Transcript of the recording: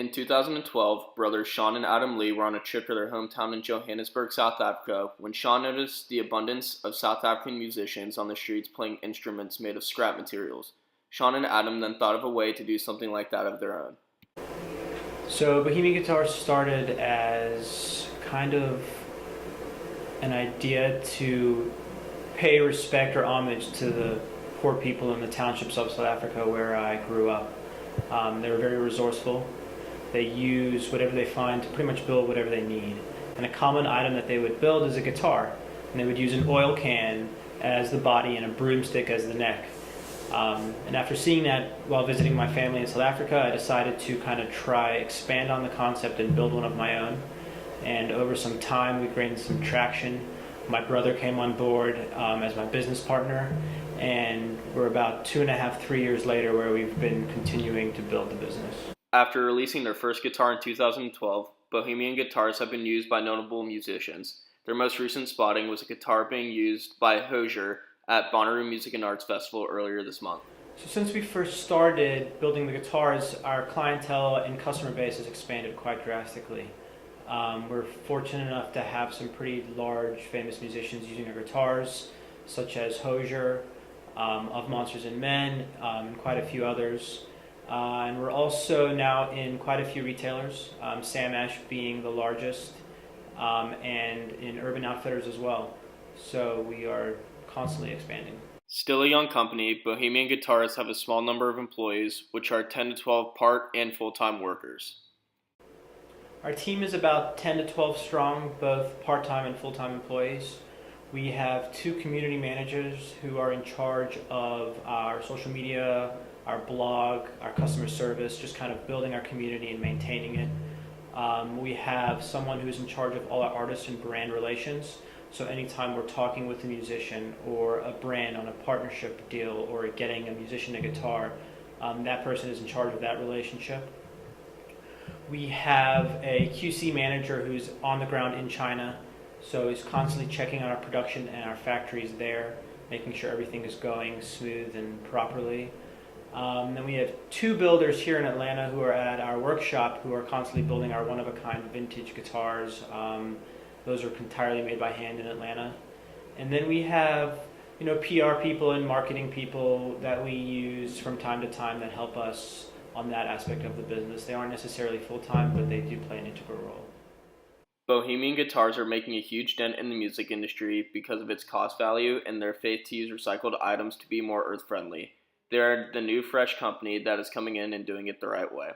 In 2012, brothers Sean and Adam Lee were on a trip to their hometown in Johannesburg, South Africa, when Sean noticed the abundance of South African musicians on the streets playing instruments made of scrap materials. Sean and Adam then thought of a way to do something like that of their own. So Bohemian Guitars started as kind of an idea to pay respect or homage to the poor people in the townships of South Africa where I grew up. They were very resourceful. They use whatever they find to pretty much build whatever they need. And a common item that they would build is a guitar. And they would use an oil can as the body and a broomstick as the neck. And after seeing that while visiting my family in South Africa, I decided to kind of expand on the concept and build one of my own. And over some time, we gained some traction. My brother came on board as my business partner, and we're about 2.5, 3 years later where we've been continuing to build the business. After releasing their first guitar in 2012, Bohemian Guitars have been used by notable musicians. Their most recent spotting was a guitar being used by Hozier at Bonnaroo Music and Arts Festival earlier this month. So since we first started building the guitars, our clientele and customer base has expanded quite drastically. We're fortunate enough to have some pretty large famous musicians using our guitars, such as Hozier, of Monsters and Men, and quite a few others. And we're also now in quite a few retailers, Sam Ash being the largest, and in Urban Outfitters as well. So we are constantly expanding. Still a young company, Bohemian Guitars have a small number of employees, which are 10 to 12 part and full-time workers. Our team is about 10 to 12 strong, both part-time and full-time employees. We have 2 community managers who are in charge of our social media, our blog, our customer service, just kind of building our community and maintaining it. We have someone who's in charge of all our artist and brand relations. So anytime we're talking with a musician or a brand on a partnership deal or getting a musician a guitar, that person is in charge of that relationship. We have a QC manager who's on the ground in China, so he's constantly checking on our production and our factories there, making sure everything is going smooth and properly. Then we have 2 builders here in Atlanta who are at our workshop who are constantly building our one-of-a-kind vintage guitars. Those are entirely made by hand in Atlanta. And then we have, PR people and marketing people that we use from time to time that help us on that aspect of the business. They aren't necessarily full-time, but they do play an integral role. Bohemian Guitars are making a huge dent in the music industry because of its cost value and their faith to use recycled items to be more earth-friendly. They are the new fresh company that is coming in and doing it the right way.